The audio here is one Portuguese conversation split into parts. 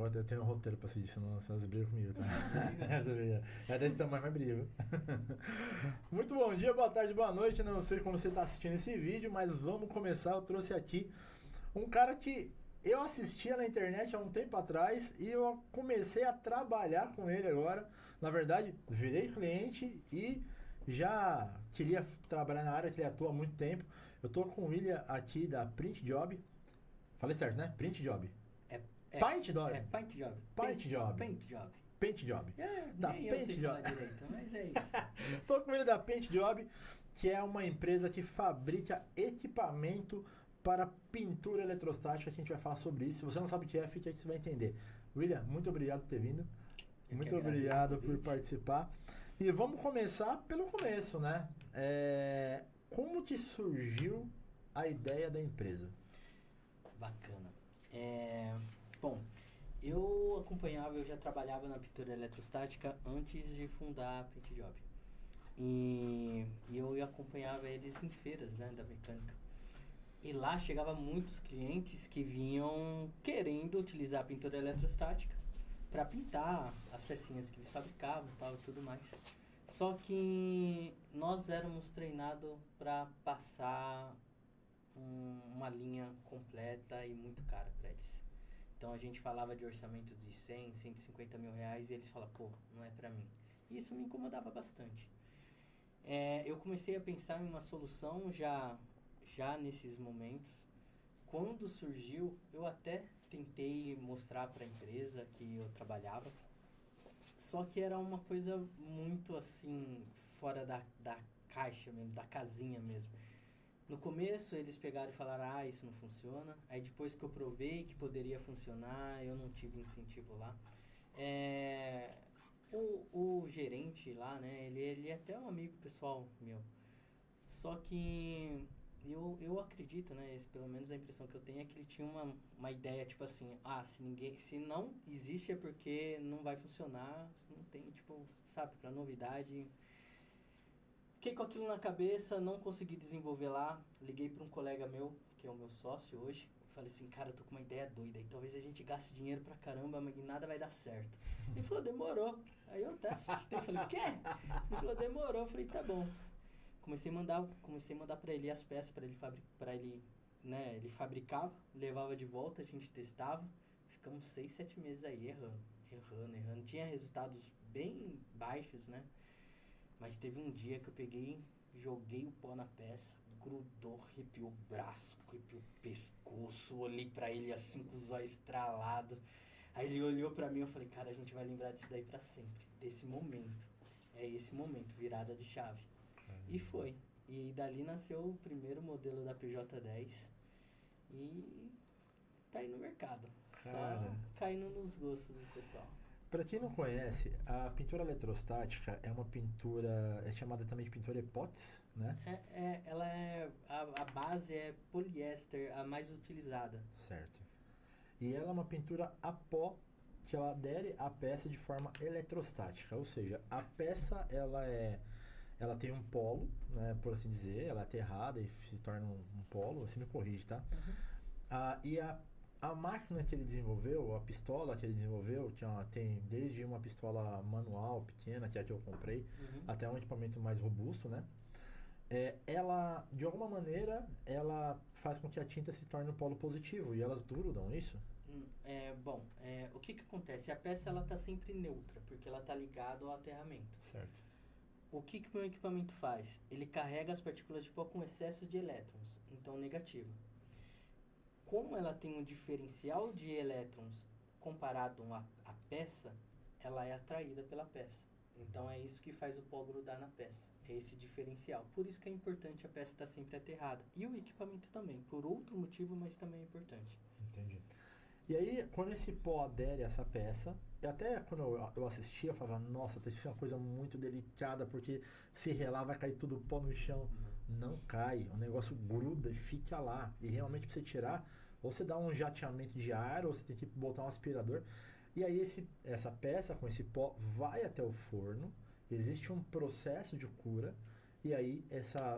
Agora eu tenho um roteiro pra seguir, senão eles brigam comigo, tá? É desse tamanho, mas briga. Muito bom dia, boa tarde, boa noite. Não sei como você tá assistindo esse vídeo, mas vamos começar. Eu trouxe aqui um cara que eu assistia na internet há um tempo atrás e eu comecei a trabalhar com ele agora. Na verdade, virei cliente e já queria trabalhar na área que ele atua há muito tempo. Eu tô com o William aqui da Print Job. Falei certo, né? Print Job. Paint Job. Paint Job. Paint Job. Paint Job. Paint Job. Da nem Paint eu sei Job. Falar direito, mas é isso. Tô com ele da Paint Job, que é uma empresa que fabrica equipamento para pintura eletrostática, que a gente vai falar sobre isso. Se você não sabe o que é, fique aí que você vai entender. William, muito obrigado por ter vindo. Muito obrigado por participar. E vamos começar pelo começo, né? Como que surgiu a ideia da empresa? Bacana. Bom, eu já trabalhava na pintura eletrostática antes de fundar a Paint Job. E eu acompanhava eles em feiras, né, da mecânica. E lá chegava muitos clientes que vinham querendo utilizar a pintura eletrostática para pintar as pecinhas que eles fabricavam tal, e tudo mais. Só que nós éramos treinados para passar uma linha completa e muito cara para eles. Então a gente falava de orçamento de 100, 150 mil reais e eles falavam, pô, não é para mim. E isso me incomodava bastante. Eu comecei a pensar em uma solução já nesses momentos. Quando surgiu, eu até tentei mostrar para a empresa que eu trabalhava, só que era uma coisa muito assim, fora da caixa mesmo, da casinha mesmo. No começo eles pegaram e falaram, isso não funciona. Aí depois que eu provei que poderia funcionar, eu não tive incentivo lá. O gerente lá, né, ele é até um amigo pessoal meu. Só que eu acredito, né, pelo menos a impressão que eu tenho é que ele tinha uma ideia, tipo assim, se não existe é porque não vai funcionar, não tem, tipo, sabe, pra novidade. Fiquei com aquilo na cabeça, não consegui desenvolver lá. Liguei para um colega meu, que é o meu sócio hoje. Falei assim, cara, eu tô com uma ideia doida. E talvez a gente gaste dinheiro pra caramba e nada vai dar certo. Ele falou, demorou. Aí eu até assustei, falei, o quê? Ele falou, demorou. Eu falei, tá bom. Comecei a mandar para ele as peças para ele, né, ele fabricava, levava de volta, a gente testava. Ficamos 6, 7 meses aí errando. Tinha resultados bem baixos, né? Mas teve um dia que eu peguei, joguei o pó na peça, grudou, arrepiou o braço, arrepiou o pescoço, olhei pra ele assim com os olhos estralados. Aí ele olhou pra mim e eu falei, cara, a gente vai lembrar disso daí pra sempre, desse momento. É esse momento, virada de chave. E foi. E dali nasceu o primeiro modelo da PJ10 e tá aí no mercado. Cara. Só caindo nos gostos do pessoal. Para quem não conhece, a pintura eletrostática é uma pintura, é chamada também de pintura epóxi, né? A base é poliéster, a mais utilizada. Certo. E ela é uma pintura a pó que ela adere à peça de forma eletrostática, ou seja, a peça ela tem um polo, né, por assim dizer, ela é aterrada e se torna um polo, você me corrige, tá? Uhum. E a máquina que ele desenvolveu, a pistola que ele desenvolveu, que tem desde uma pistola manual pequena, que é a que eu comprei, até um equipamento mais robusto, né? Ela, de alguma maneira, ela faz com que a tinta se torne um polo positivo e elas grudam, isso? O que acontece? A peça ela tá sempre neutra, porque ela tá ligada ao aterramento. Certo. O que o meu equipamento faz? Ele carrega as partículas de pó com excesso de elétrons, então negativo. Como ela tem um diferencial de elétrons comparado à peça, ela é atraída pela peça. Então é isso que faz o pó grudar na peça. É esse diferencial. Por isso que é importante a peça estar sempre aterrada. E o equipamento também. Por outro motivo, mas também é importante. Entendi. E aí, quando esse pó adere a essa peça, até quando eu assistia, eu falava, nossa, tem que ser uma coisa muito delicada, porque se relar vai cair tudo pó no chão. Não cai, o negócio gruda e fica lá. E realmente pra você tirar, ou você dá um jateamento de ar, ou você tem que botar um aspirador. E aí essa peça com esse pó vai até o forno, existe um processo de cura, e aí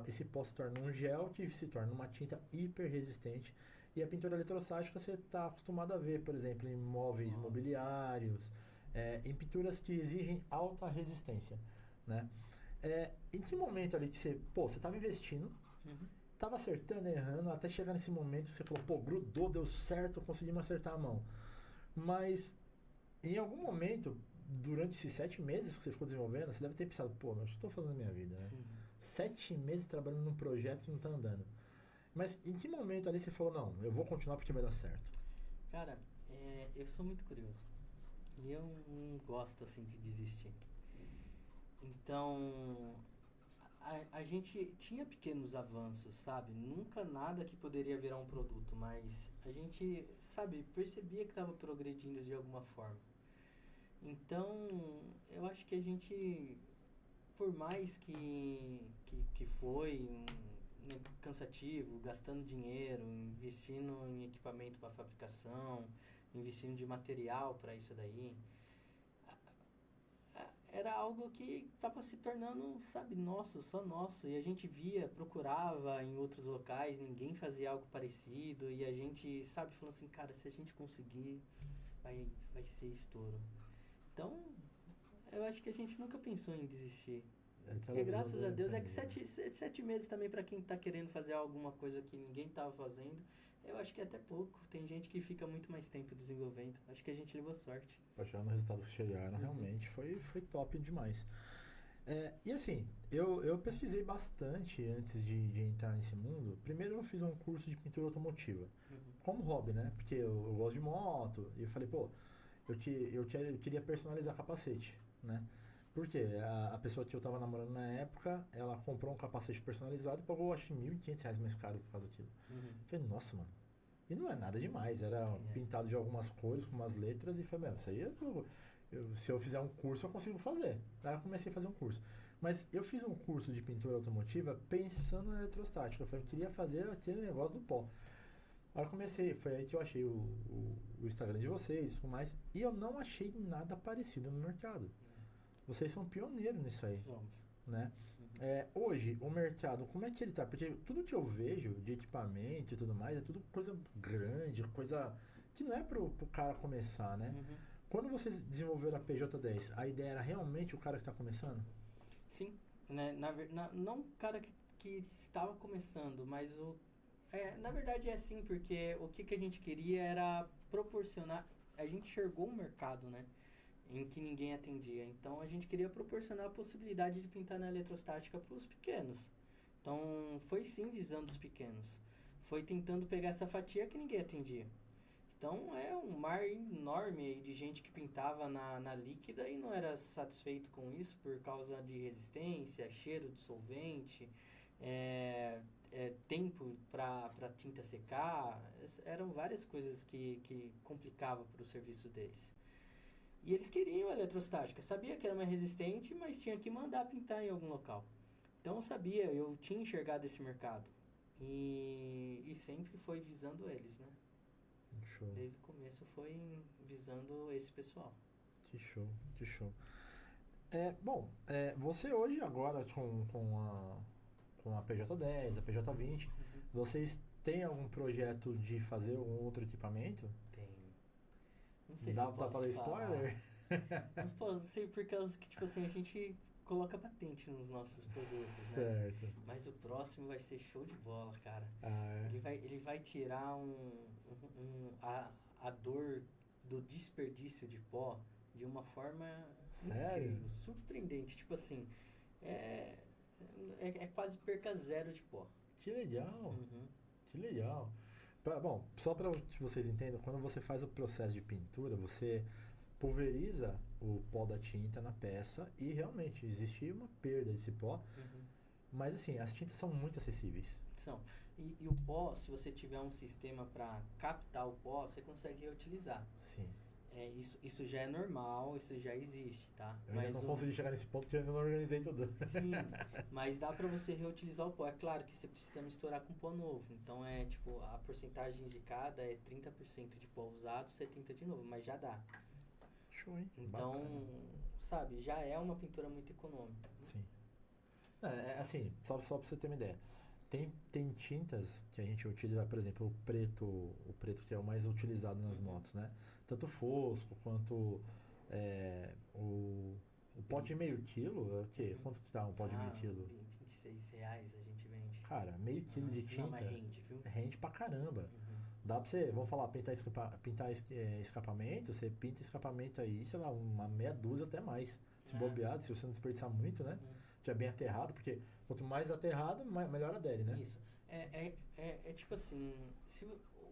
esse pó se torna um gel que se torna uma tinta hiper resistente. E a pintura eletrostática você está acostumado a ver, por exemplo, em móveis mobiliários, em pinturas que exigem alta resistência, né? Em que momento ali que você estava investindo, Uhum. estava acertando, errando, até chegar nesse momento que você falou, pô, grudou, deu certo, conseguimos acertar a mão. Mas em algum momento, durante esses 7 meses que você ficou desenvolvendo, você deve ter pensado, pô, mas o que eu estou fazendo na minha vida, né? Uhum. 7 meses trabalhando num projeto e não está andando. Mas em que momento ali você falou, não, eu vou continuar porque vai dar certo? Cara, eu sou muito curioso. E eu não gosto, assim, de desistir. Então, a gente tinha pequenos avanços, sabe? Nunca nada que poderia virar um produto, mas a gente, sabe, percebia que estava progredindo de alguma forma. Então, eu acho que a gente, por mais que foi cansativo, gastando dinheiro, investindo em equipamento para fabricação, investindo de material para isso daí, era algo que estava se tornando, sabe, nosso, só nosso. E a gente via, procurava em outros locais, ninguém fazia algo parecido. E a gente, sabe, falou assim, cara, se a gente conseguir, vai ser estouro. Então, eu acho que a gente nunca pensou em desistir. E graças a Deus, é que 7 meses também para quem está querendo fazer alguma coisa que ninguém estava fazendo, eu acho que é até pouco. Tem gente que fica muito mais tempo desenvolvendo. Acho que a gente levou sorte. Pra chegar no resultado que chegaram, realmente foi top demais. E assim, eu pesquisei bastante antes de entrar nesse mundo. Primeiro eu fiz um curso de pintura automotiva, como hobby, né? Porque eu gosto de moto, e eu falei, pô, eu queria personalizar capacete, né? Porque a pessoa que eu tava namorando na época, ela comprou um capacete personalizado e pagou, acho que R$ 1.500 mais caro por causa daquilo. Eu falei, nossa, mano. E não é nada demais, era pintado de algumas cores, com umas letras, e falei, isso aí se eu fizer um curso eu consigo fazer. Aí eu comecei a fazer um curso. Mas eu fiz um curso de pintura automotiva pensando na eletrostática. Eu queria fazer aquele negócio do pó. Aí eu comecei, foi aí que eu achei o Instagram de vocês e tudo mais. E eu não achei nada parecido no mercado. Vocês são pioneiros nisso aí, Somos. né? Hoje, o mercado, como é que ele tá? Porque tudo que eu vejo de equipamento e tudo mais é tudo coisa grande, coisa que não é pro cara começar, né? Quando vocês desenvolveram a PJ10, a ideia era realmente o cara que está começando? Sim, né? Não o cara que estava começando, mas na verdade é assim, porque o que a gente queria era proporcionar, a gente enxergou um mercado, né? Em que ninguém atendia. Então a gente queria proporcionar a possibilidade de pintar na eletrostática para os pequenos. Então foi sim visando os pequenos. Foi tentando pegar essa fatia que ninguém atendia. Então é um mar enorme aí de gente que pintava na líquida e não era satisfeito com isso por causa de resistência, cheiro de solvente, tempo para tinta secar. Eram várias coisas que complicavam para o serviço deles. E eles queriam a eletrostática. Sabia que era mais resistente, mas tinha que mandar pintar em algum local. Então eu tinha enxergado esse mercado. E sempre foi visando eles, né? Show. Desde o começo foi visando esse pessoal. Que show, que show. Bom, você hoje agora com a PJ10, a PJ20, vocês têm algum projeto de fazer algum outro equipamento? Tem. Não sei Dá se eu pra posso dar falar. spoiler? Não posso, sei por causa que, tipo assim, a gente coloca patente nos nossos produtos, né? Certo. Mas o próximo vai ser show de bola, cara. Ah, Ele vai tirar a dor do desperdício de pó de uma forma Sério? incrível, surpreendente. Tipo assim, é quase perca zero de pó. Que legal, Uhum. que legal. Bom, só para que vocês entendam, quando você faz o processo de pintura, você pulveriza o pó da tinta na peça e realmente existe uma perda desse pó, mas assim, as tintas são muito acessíveis. São. E o pó, se você tiver um sistema para captar o pó, você consegue reutilizar. Sim. Isso já é normal, isso já existe, tá? Eu ainda não consegui chegar nesse ponto que eu ainda não organizei tudo. Sim, mas dá para você reutilizar o pó. É claro que você precisa misturar com pó novo. Então tipo, a porcentagem indicada é 30% de pó usado, 70% de novo, mas já dá. Show, hein? Então, bacana. sabe, já é uma pintura muito econômica. Sim. Assim, só pra você ter uma ideia. tem tintas que a gente utiliza, por exemplo, o preto que é o mais utilizado nas motos, né? Tanto fosco quanto o pote de meio quilo, é o quê? Quanto que tá um pote de meio quilo? R$ 26 a gente vende. Cara, meio quilo de tinta Não, mas rende, viu? rende pra caramba. Uhum. Dá pra você, vamos falar, pintar escapamento, você pinta escapamento aí, sei lá, uma meia dúzia até mais. Se bobeado, se você não desperdiçar muito, né? Uhum. Já bem aterrado, porque quanto mais aterrado, melhor adere, né? Isso. É tipo assim,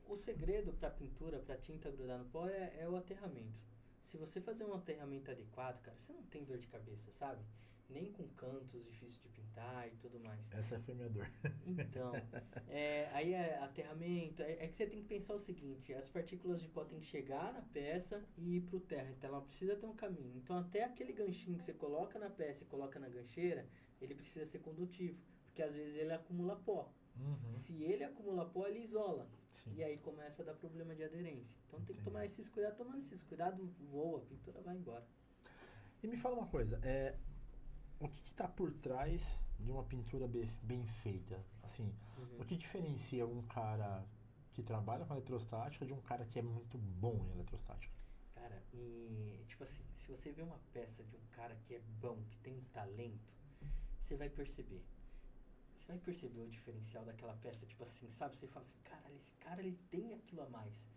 o segredo para pintura, para tinta grudar no pó é o aterramento. Se você fazer um aterramento adequado, cara, você não tem dor de cabeça, sabe? Nem com cantos difíceis de pintar e tudo mais. Essa foi minha dor. Então, aí é aterramento, é que você tem que pensar o seguinte, as partículas de pó têm que chegar na peça e ir pro terra, então ela precisa ter um caminho. Então até aquele ganchinho que você coloca na peça e coloca na gancheira, ele precisa ser condutivo, porque às vezes ele acumula pó. Uhum. Se ele acumula pó, ele isola. Sim. E aí começa a dar problema de aderência. Então tem que Entendi. tomar esses cuidados. Tomando esses cuidados, voa, a pintura vai embora. E me fala uma coisa, o que está por trás de uma pintura bem feita? Assim, o que diferencia um cara que trabalha com eletrostática de um cara que é muito bom em eletrostática? Cara, e tipo assim, se você vê uma peça de um cara que é bom, que tem um talento, você vai perceber. Você vai perceber o diferencial daquela peça, tipo assim, sabe? Você fala assim, caralho, esse cara ele tem aquilo a mais.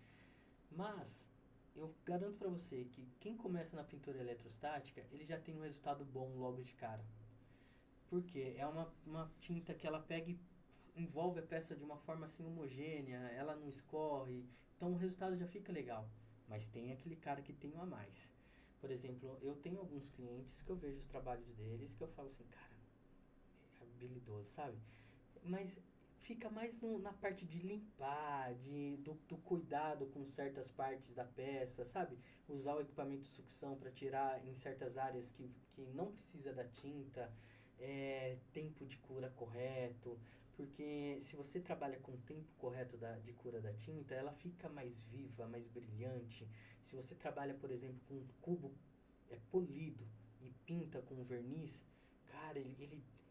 Mas eu garanto pra você que quem começa na pintura eletrostática, ele já tem um resultado bom logo de cara. Porque é uma tinta que ela pega e envolve a peça de uma forma assim homogênea, ela não escorre, então o resultado já fica legal. Mas tem aquele cara que tem um a mais. Por exemplo, eu tenho alguns clientes que eu vejo os trabalhos deles que eu falo assim, cara, é habilidoso, sabe? Mas fica mais na parte de limpar, do cuidado com certas partes da peça, sabe? Usar o equipamento de sucção para tirar em certas áreas que não precisa da tinta, tempo de cura correto, porque se você trabalha com o tempo correto de cura da tinta, ela fica mais viva, mais brilhante. Se você trabalha, por exemplo, com um cubo polido e pinta com verniz, cara,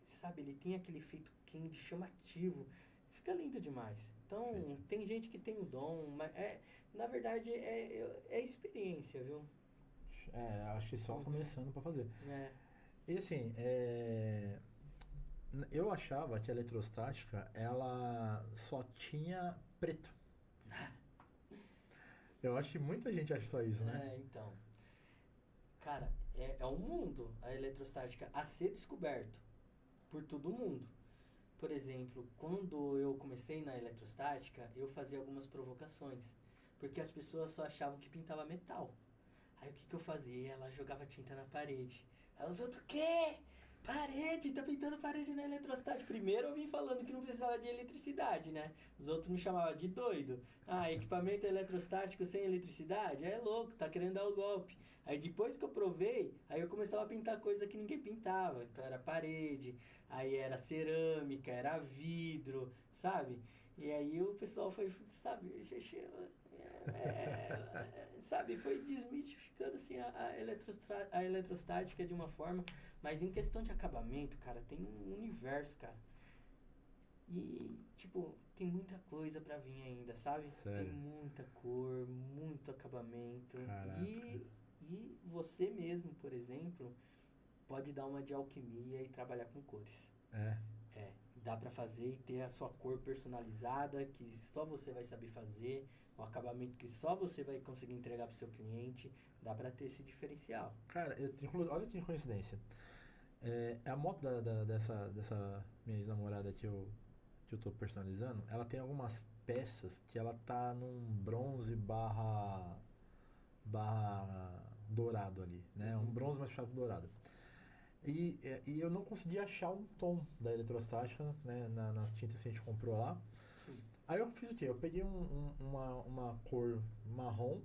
sabe, ele tem aquele efeito quente, chamativo, fica lindo demais. Então, Perfeito. tem gente que tem o dom, mas na verdade é experiência, viu? Acho que só começando para fazer. E assim, eu achava que a eletrostática, ela só tinha preto. Eu acho que muita gente acha só isso, né? Então. Cara, é um mundo a eletrostática a ser descoberto por todo mundo. Por exemplo, quando eu comecei na eletrostática, eu fazia algumas provocações. Porque as pessoas só achavam que pintava metal. Aí o que eu fazia? Ela jogava tinta na parede. Aí os outros, o quê? Parede? Tá pintando parede na eletrostática. Primeiro eu vim falando que não precisava de eletricidade, né? Os outros me chamavam de doido. Equipamento eletrostático sem eletricidade? É louco, tá querendo dar o golpe. Aí depois que eu provei, aí eu começava a pintar coisa que ninguém pintava. Então era parede, aí era cerâmica, era vidro, sabe? E aí o pessoal foi, sabe, sabe, foi desmitificando assim a eletrostática de uma forma, mas em questão de acabamento, cara, tem um universo, cara. E, tipo, tem muita coisa pra vir ainda, sabe? Sério? Tem muita cor, muito acabamento. Caraca. E você mesmo, por exemplo, pode dar uma de alquimia e trabalhar com cores. Dá pra fazer e ter a sua cor personalizada, que só você vai saber fazer, o acabamento que só você vai conseguir entregar pro seu cliente. Dá pra ter esse diferencial. Cara, olha que coincidência. A moto dessa minha ex-namorada que eu tô personalizando, ela tem algumas peças que ela tá num bronze barra dourado ali, né? Um bronze mais puxado pro dourado. E eu não consegui achar um tom da eletrostática, né, nas tintas que a gente comprou lá. Sim. Aí eu fiz o quê? Eu peguei uma cor marrom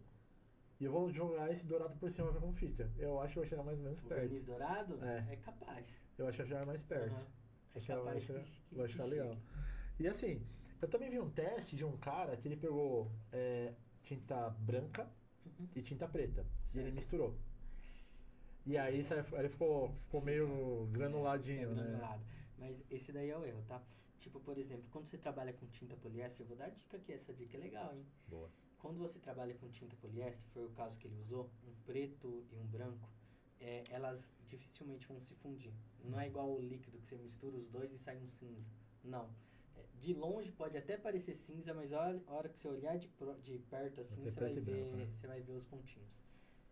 e eu vou jogar esse dourado por cima pra ver como fica. Eu acho que vai chegar mais ou menos O perto. verniz dourado? É Capaz. Eu acho que vai chegar mais perto. É capaz Vai ficar legal. E assim, eu também vi um teste de um cara que ele pegou tinta branca e tinta preta. Certo. E ele misturou. E aí ele ficou meio granuladinho, né? Granulado. Mas esse daí é o erro, tá? Tipo, por exemplo, quando você trabalha com tinta poliéster, eu vou dar a dica aqui, essa dica é legal, hein? Boa. Quando você trabalha com tinta poliéster, foi o caso que ele usou, um preto e um branco, elas dificilmente vão se fundir. Não é igual o líquido que você mistura os dois e sai um cinza. Não. De longe pode até parecer cinza, mas a hora que você olhar de perto assim, Vai ter preto e branco, né? você vai ver os pontinhos.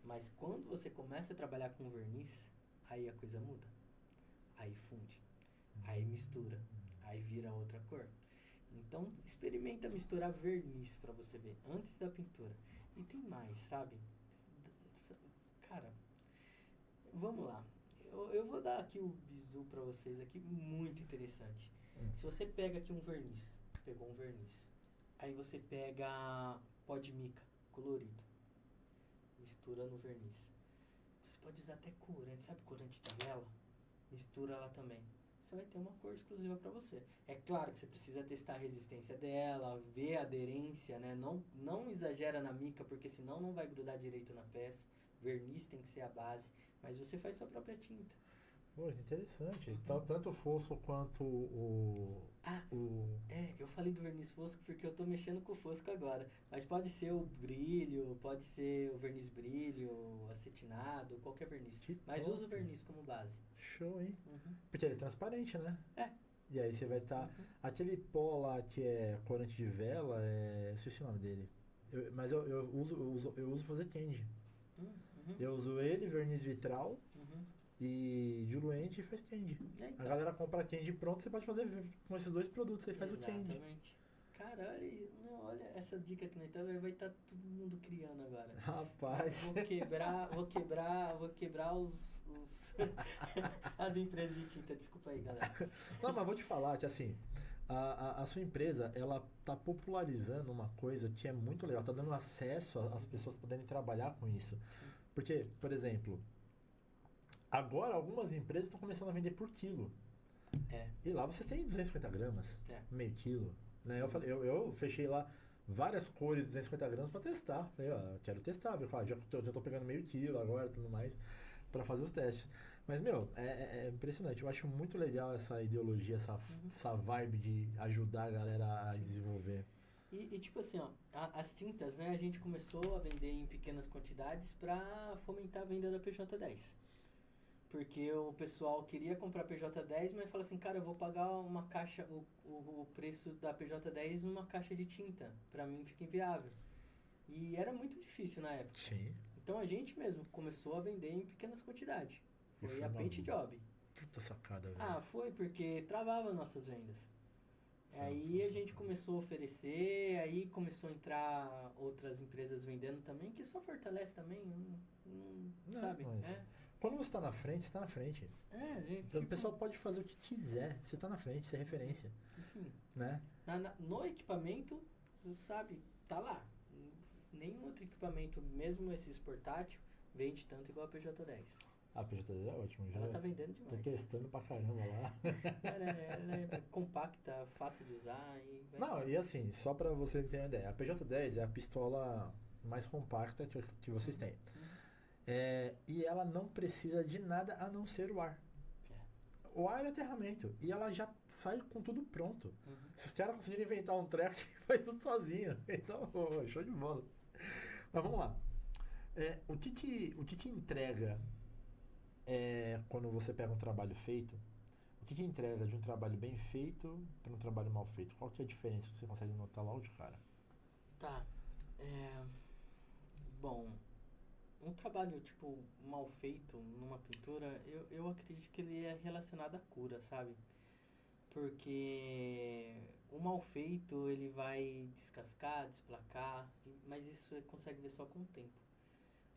Mas quando você começa a trabalhar com verniz, aí a coisa muda. Aí funde. Aí mistura. Aí vira outra cor. Então, experimenta misturar verniz pra você ver, antes da pintura. E tem mais, sabe? Cara, vamos lá. Eu vou dar aqui o bizu pra vocês aqui, muito interessante. Se você pega aqui um verniz, pegou um verniz, aí você pega pó de mica colorido, mistura no verniz. Você pode usar até corante, sabe corante de vela? Mistura lá também. Você vai ter uma cor exclusiva para você. É claro que você precisa testar a resistência dela, ver a aderência, né? Não exagera na mica, porque senão não vai grudar direito na peça. Verniz tem que ser a base, mas você faz sua própria tinta. Pô, interessante. Então, tanto o fosco quanto Eu falei do verniz fosco porque eu tô mexendo com o fosco agora. Mas pode ser o brilho, pode ser o verniz brilho, acetinado, qualquer verniz. Mas usa o verniz como base. Show, hein? Uhum. Porque ele é transparente, né? É. E aí você vai estar... Aquele pó lá que é corante de vela, eu esqueci o nome dele. Mas eu uso pra fazer candy. Uhum. Eu uso ele, verniz vitral Uhum. e diluente e faz candy. Então. A galera compra candy pronto, você pode fazer com esses dois produtos, você faz o candy. Exatamente. Cara, olha essa dica aqui no então vai estar todo mundo criando agora. Rapaz. Vou quebrar os as empresas de tinta. Desculpa aí, galera. Não, mas vou te falar que assim, a sua empresa, ela tá popularizando uma coisa que é muito legal, tá dando acesso às pessoas poderem trabalhar com isso. Porque, por exemplo, agora algumas empresas estão começando a vender por quilo. E lá vocês têm 250 gramas, meio quilo. Né? Eu fechei lá várias cores de 250 gramas para testar. Falei, ó, quero testar, viu? Já tô pegando meio quilo agora e tudo mais para fazer os testes. Mas, meu, é impressionante. Eu acho muito legal essa ideologia, essa vibe de ajudar a galera a desenvolver. E tipo assim, ó, as tintas, né, a gente começou a vender em pequenas quantidades para fomentar a venda da PJ10. Porque o pessoal queria comprar PJ10, mas falou assim, cara, eu vou pagar uma caixa, o preço da PJ10 numa caixa de tinta. Pra mim fica inviável. E era muito difícil na época. Sim. Então a gente mesmo começou a vender em pequenas quantidades. Foi a Paint Job. Puta sacada, velho. Foi porque travava nossas vendas. Aí a gente começou a oferecer, aí começou a entrar outras empresas vendendo também, que só fortalece também, sabe? Mas quando você tá na frente, você tá na frente. Gente, então, o pessoal pode fazer o que quiser, você tá na frente, você é referência. Sim. Né? No equipamento, sabe, tá lá. Nenhum outro equipamento, mesmo esses portátil, vende tanto igual a PJ10. A PJ10 é ótimo. Ela tá vendendo demais. Tô testando pra caramba lá. Ela é compacta, fácil de usar. E assim, só pra você ter uma ideia, a PJ10 é a pistola mais compacta que vocês têm. E ela não precisa de nada a não ser o ar. O ar é aterramento. E ela já sai com tudo pronto. Se os caras conseguirem inventar um treco, faz tudo sozinho. Então, show de bola. Mas vamos lá. O que entrega quando você pega um trabalho feito? O que entrega de um trabalho bem feito para um trabalho mal feito? Qual que é a diferença que você consegue notar logo de cara? Tá. Bom, um trabalho, tipo, mal feito numa pintura, eu acredito que ele é relacionado à cura, sabe? Porque o mal feito, ele vai descascar, desplacar, mas isso você consegue ver só com o tempo.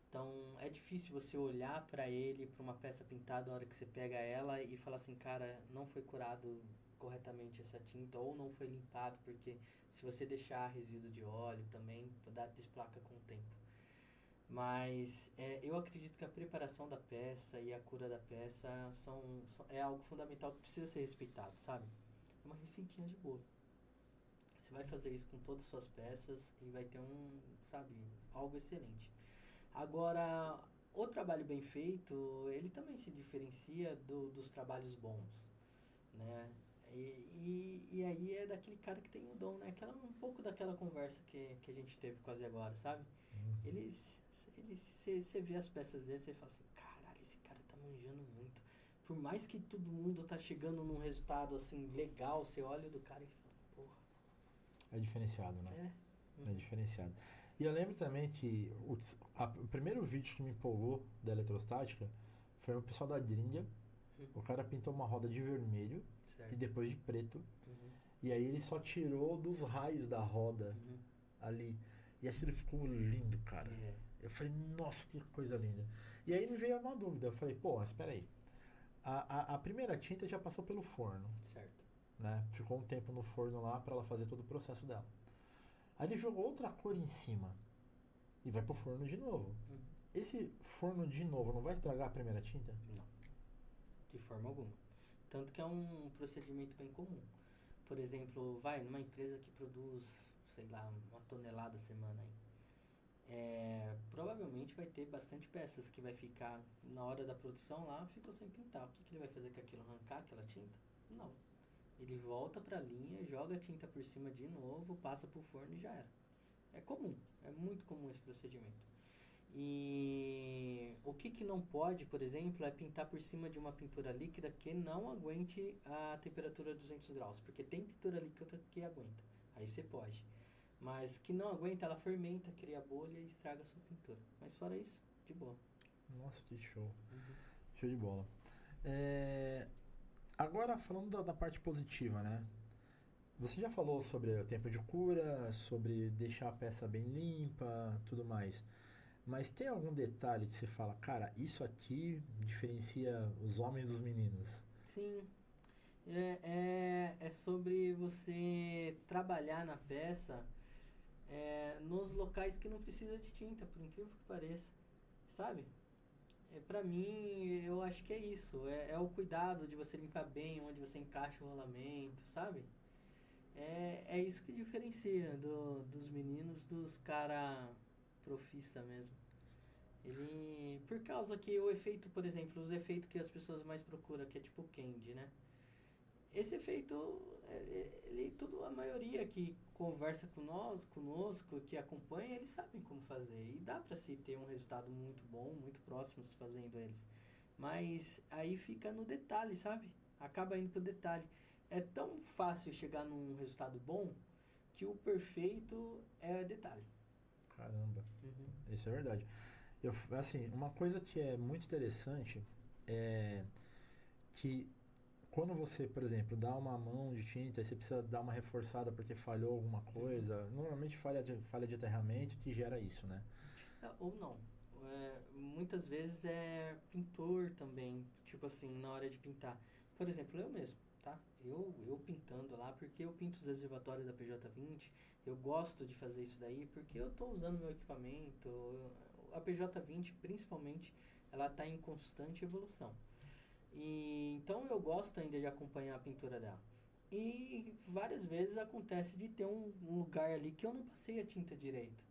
Então, é difícil você olhar pra ele, pra uma peça pintada, na hora que você pega ela e falar assim, cara, não foi curado corretamente essa tinta, ou não foi limpado, porque se você deixar resíduo de óleo também, desplaca com o tempo. Mas eu acredito que a preparação da peça e a cura da peça é algo fundamental que precisa ser respeitado, sabe? É uma receitinha de bolo. Você vai fazer isso com todas as suas peças e vai ter algo excelente. Agora, o trabalho bem feito, ele também se diferencia dos trabalhos bons, né? E aí é daquele cara que tem o dom, né? Um pouco daquela conversa que a gente teve quase agora, sabe? Você vê as peças dele, você fala assim, caralho, esse cara tá manjando muito. Por mais que todo mundo tá chegando num resultado, assim, legal, você olha o do cara e fala, porra. É diferenciado, né? É. É diferenciado. E eu lembro também que o primeiro vídeo que me empolgou da eletrostática foi o pessoal da Drindia. O cara pintou uma roda de vermelho Certo. e depois de preto. Uhum. E aí ele só tirou dos raios da roda ali. E aquilo ficou lindo, cara. É. Eu falei, nossa, que coisa linda. E aí me veio uma dúvida. Eu falei, pô, mas espera aí. A primeira tinta já passou pelo forno. Certo. Né? Ficou um tempo no forno lá para ela fazer todo o processo dela. Aí ele jogou outra cor em cima e vai pro forno de novo. Esse forno de novo não vai estragar a primeira tinta? Não, de forma alguma. Tanto que é um procedimento bem comum. Por exemplo, vai numa empresa que produz, sei lá, 1 tonelada a semana aí. Provavelmente vai ter bastante peças que vai ficar na hora da produção lá, ficou sem pintar. O que ele vai fazer com aquilo? Arrancar aquela tinta? Não. Ele volta para a linha, joga a tinta por cima de novo, passa pro forno e já era. É comum, é muito comum esse procedimento. E o que não pode, por exemplo, é pintar por cima de uma pintura líquida que não aguente a temperatura 200 graus, porque tem pintura líquida que aguenta, aí você pode. Mas que não aguenta, ela fermenta, cria bolha e estraga a sua pintura. Mas fora isso, de boa. Nossa, que show. Show de bola. Agora, falando da parte positiva, né? Você já falou sobre o tempo de cura, sobre deixar a peça bem limpa, tudo mais. Mas tem algum detalhe que você fala, cara, isso aqui diferencia os homens dos meninos? Sim. É sobre você trabalhar na peça nos locais que não precisa de tinta, por incrível que pareça. Sabe? Pra mim, eu acho que é isso. É o cuidado de você limpar bem onde você encaixa o rolamento, sabe? É isso que diferencia dos meninos dos cara profissa mesmo. Por causa que o efeito, por exemplo, os efeitos que as pessoas mais procuram, que é tipo candy, né? Esse efeito, a maioria que conversa conosco, que acompanha, eles sabem como fazer. E dá pra se ter um resultado muito bom, muito próximo se fazendo eles. Mas aí fica no detalhe, sabe? Acaba indo pro detalhe. É tão fácil chegar num resultado bom que o perfeito é detalhe. Caramba, isso é verdade. Assim, uma coisa que é muito interessante é que quando você, por exemplo, dá uma mão de tinta e você precisa dar uma reforçada porque falhou alguma coisa, normalmente falha de aterramento que gera isso, né? Ou não. Muitas vezes é pintor também, tipo assim, na hora de pintar. Por exemplo, eu mesmo, tá? Eu pintando lá, porque eu pinto os reservatórios da PJ20, eu gosto de fazer isso daí porque eu tô usando meu equipamento. A PJ20, principalmente, ela tá em constante evolução. E então eu gosto ainda de acompanhar a pintura dela. E várias vezes acontece de ter um lugar ali que eu não passei a tinta direito.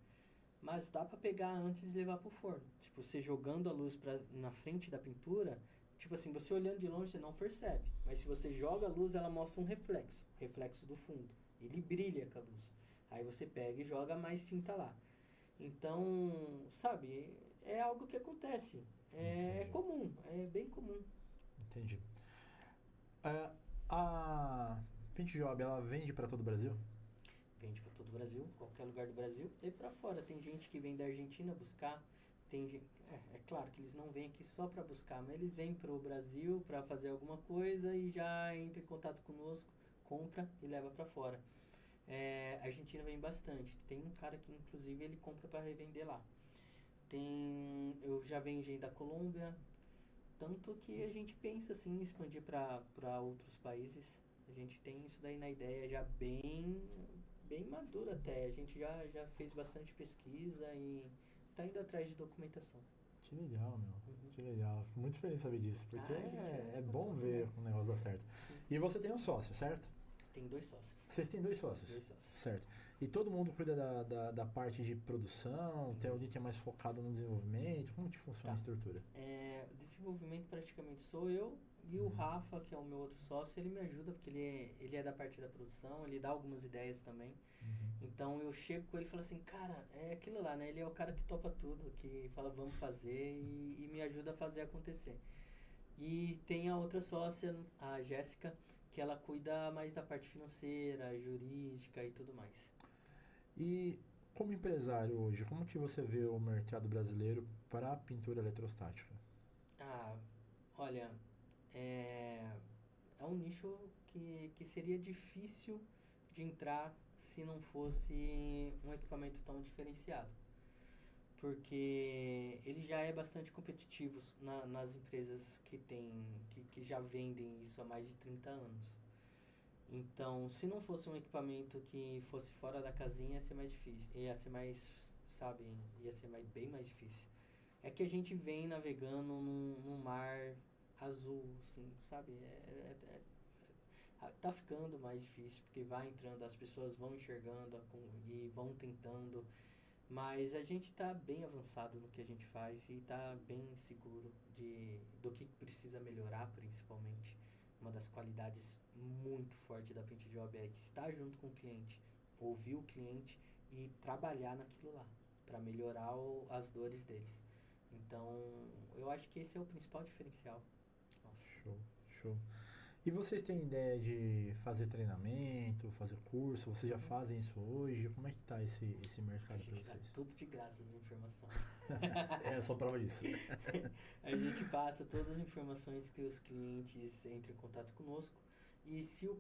Mas dá pra pegar antes de levar pro forno. Tipo, você jogando a luz na frente da pintura, tipo assim, você olhando de longe você não percebe. Mas se você joga a luz, ela mostra um reflexo do fundo. Ele brilha com a luz. Aí você pega e joga mais tinta lá. Então, sabe, é algo que acontece. É comum, é bem comum. Entendi. A Paint Job, ela vende para todo o Brasil? Vende para todo o Brasil, qualquer lugar do Brasil e para fora. Tem gente que vem da Argentina buscar. É claro que eles não vêm aqui só para buscar, mas eles vêm para o Brasil para fazer alguma coisa e já entra em contato conosco, compra e leva para fora. A Argentina vem bastante. Tem um cara que, inclusive, ele compra para revender lá. Eu já vendi da Colômbia. Tanto que a gente pensa assim em expandir para outros países. A gente tem isso daí na ideia já bem madura até. A gente já fez bastante pesquisa e está indo atrás de documentação. Que legal, meu. Que legal. Fico muito feliz de saber disso, porque é bom ver o negócio dar certo. Sim. E você tem um sócio, certo? Tem 2 sócios. Vocês têm 2 sócios? 2 sócios. Certo. E todo mundo cuida da parte de produção? Tem alguém que é mais focado no desenvolvimento? Como que funciona a Tá. estrutura? Desenvolvimento praticamente sou eu e o Rafa, que é o meu outro sócio, ele me ajuda porque ele é da parte da produção, ele dá algumas ideias também. Uhum. Então eu chego com ele e falo assim, cara, é aquilo lá, né? Ele é o cara que topa tudo, que fala vamos fazer e me ajuda a fazer acontecer. E tem a outra sócia, a Jéssica, que ela cuida mais da parte financeira, jurídica e tudo mais. E como empresário hoje, como que você vê o mercado brasileiro para a pintura eletrostática? Ah, olha, é, é um nicho que seria difícil de entrar se não fosse um equipamento tão diferenciado. Porque ele já é bastante competitivo nas empresas que já vendem isso há mais de 30 anos. Então, se não fosse um equipamento que fosse fora da casinha, ia ser mais difícil. Ia ser mais, sabe, bem mais difícil. É que a gente vem navegando num mar azul, assim, sabe? Tá ficando mais difícil, porque vai entrando, as pessoas vão enxergando e vão tentando. Mas a gente está bem avançado no que a gente faz e está bem seguro do que precisa melhorar, principalmente. Uma das qualidades muito fortes da Paint Job é estar junto com o cliente, ouvir o cliente e trabalhar naquilo lá, para melhorar as dores deles. Então, eu acho que esse é o principal diferencial. Nossa. Show, show. E vocês têm ideia de fazer treinamento, fazer curso? Vocês já fazem isso hoje? Como é que tá esse A mercado para gente dá vocês? tudo de graça as informações. É só prova disso. A gente passa todas as informações que os clientes entram em contato conosco. E se o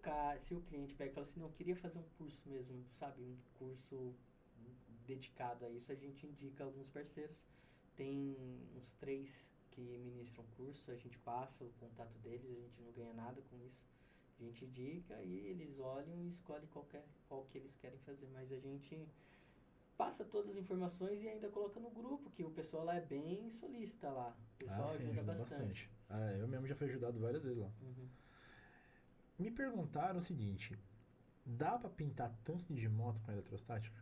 cliente pega e fala assim, não, eu queria fazer um curso mesmo, sabe? Um curso dedicado a isso, a gente indica alguns parceiros. Tem uns 3 que ministram curso, a gente passa o contato deles, a gente não ganha nada com isso. A gente indica e eles olham e escolhem qual que eles querem fazer. Mas a gente passa todas as informações e ainda coloca no grupo, que o pessoal lá é bem solícita lá. O pessoal Sim, ajuda ajuda bastante. bastante. Eu mesmo já fui ajudado várias vezes lá. Uhum. Me perguntaram o seguinte, dá para pintar tanque de moto com eletrostática?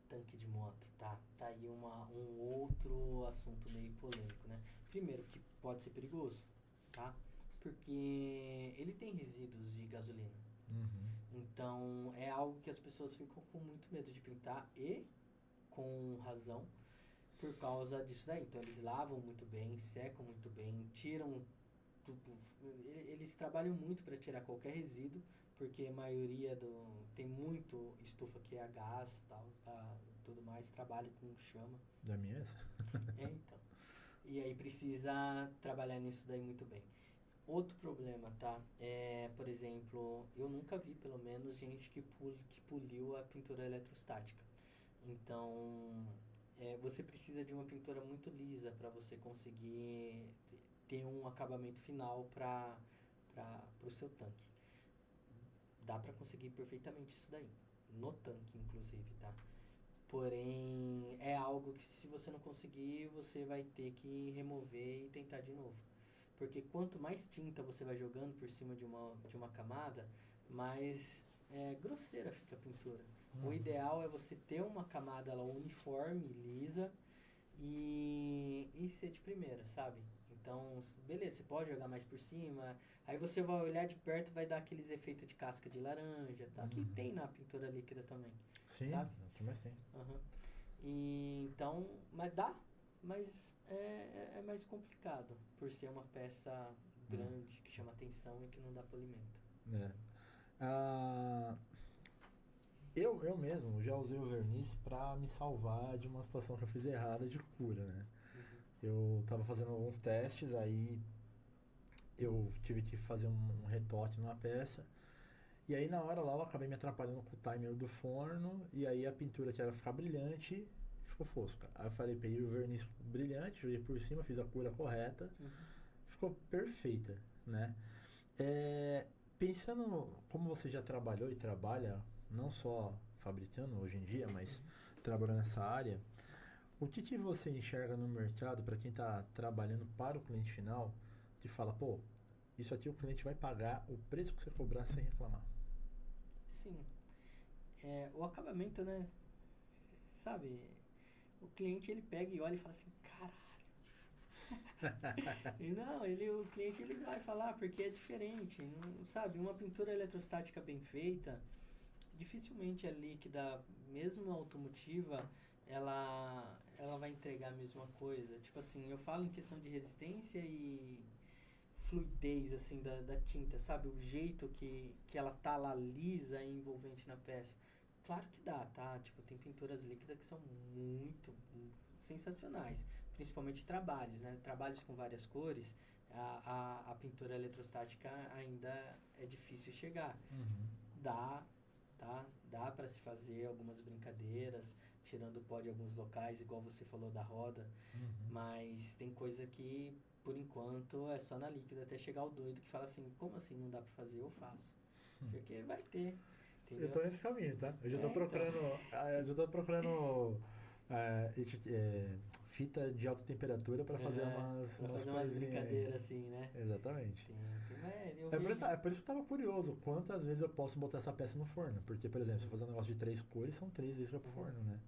Tanque de moto, tá aí um outro assunto meio polêmico, né? Primeiro, que pode ser perigoso, tá? Porque ele tem resíduos de gasolina. Uhum. Então, é algo que as pessoas ficam com muito medo de pintar e com razão por causa disso daí. Então, eles lavam muito bem, secam muito bem, tiram tudo. Eles trabalham muito para tirar qualquer resíduo, porque a maioria tem muito estufa que é a gás, tal, tudo mais, trabalha com chama. Da minha é essa? Então. E aí precisa trabalhar nisso daí muito bem. Outro problema, tá? Por exemplo, eu nunca vi, pelo menos, gente que poliu a pintura eletrostática. Então, você precisa de uma pintura muito lisa para você conseguir ter um acabamento final para o seu tanque. Dá para conseguir perfeitamente isso daí, no tanque, inclusive, tá? Porém, é algo que se você não conseguir, você vai ter que remover e tentar de novo. Porque quanto mais tinta você vai jogando por cima de uma camada, mais grosseira fica a pintura. O ideal é você ter uma camada lá uniforme, lisa e ser de primeira, sabe? Então, beleza, você pode jogar mais por cima, aí você vai olhar de perto, vai dar aqueles efeitos de casca de laranja, tá? Que tem na pintura líquida também. Sim, sabe? o que mais tem. Uhum. E, então, mas dá, mas é mais complicado por ser uma peça grande que chama atenção e que não dá polimento. Ah, eu mesmo já usei o verniz para me salvar de uma situação que eu fiz errada de cura, né? Eu tava fazendo alguns testes, aí eu tive que fazer um retoque numa peça. E aí na hora lá eu acabei me atrapalhando com o timer do forno, e aí a pintura que era ficar brilhante ficou fosca. Aí eu falei, peguei o verniz brilhante, joguei por cima, fiz a cura correta, ficou perfeita, né? Pensando como você já trabalhou e trabalha, não só fabricando hoje em dia, mas trabalhando nessa área, o que você enxerga no mercado para quem está trabalhando para o cliente final, que fala, pô, isso aqui o cliente vai pagar o preço que você cobrar sem reclamar? Sim. o acabamento, né? Sabe, o cliente ele pega e olha e fala assim, caralho. E não, o cliente ele vai falar porque é diferente, não, sabe? Uma pintura eletrostática bem feita, dificilmente é líquida, mesmo automotiva, ela vai entregar a mesma coisa. Tipo assim, eu falo em questão de resistência e fluidez assim da tinta, sabe? O jeito que ela tá lá lisa e envolvente na peça. Claro que dá, tá? Tipo, tem pinturas líquidas que são muito sensacionais, principalmente trabalhos, né? Trabalhos com várias cores, a pintura eletrostática ainda é difícil chegar. Uhum. Dá, tá? Dá para se fazer algumas brincadeiras, tirando o pó de alguns locais, igual você falou da roda, Uhum. mas tem coisa que, por enquanto, é só na líquida, até chegar o doido que fala assim, como assim não dá para fazer? Eu faço. Porque vai ter, Eu entendeu? tô nesse caminho, tá? Eu já tô Então. procurando. Eu já tô procurando fita de alta temperatura para fazer Pra umas fazer umas coisinhas aí. brincadeiras assim, né? Exatamente. Eu É por, vejo. é por isso que eu tava curioso, quantas vezes eu posso botar essa peça no forno. Porque, por exemplo, se eu fazer um negócio de 3 cores, são 3 vezes que vai pro forno, né?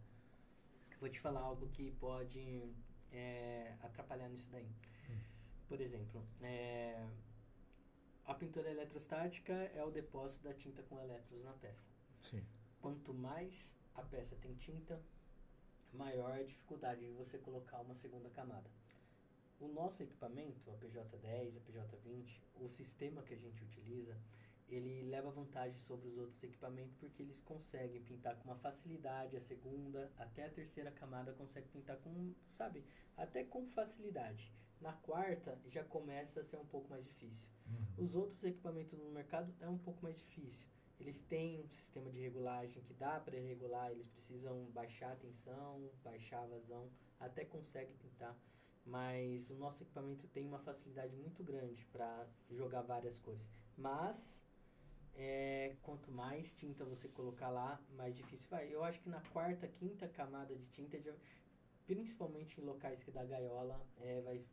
Vou te falar algo que pode atrapalhar nisso daí. Por exemplo, a pintura eletrostática é o depósito da tinta com elétrons na peça. Sim. Quanto mais a peça tem tinta, maior a dificuldade de você colocar uma segunda camada. O nosso equipamento, a PJ10, a PJ20, o sistema que a gente utiliza, ele leva vantagem sobre os outros equipamentos porque eles conseguem pintar com uma facilidade a segunda, até a terceira camada consegue pintar com, sabe, até com facilidade. Na quarta já começa a ser um pouco mais difícil. Uhum. Os outros equipamentos no mercado é um pouco mais difícil. Eles têm um sistema de regulagem que dá para regular, eles precisam baixar a tensão, baixar a vazão, até consegue pintar. Mas o nosso equipamento tem uma facilidade muito grande para jogar várias cores. Mas quanto mais tinta você colocar lá, mais difícil vai. Eu acho que na quarta, quinta camada de tinta, principalmente em locais que dá gaiola,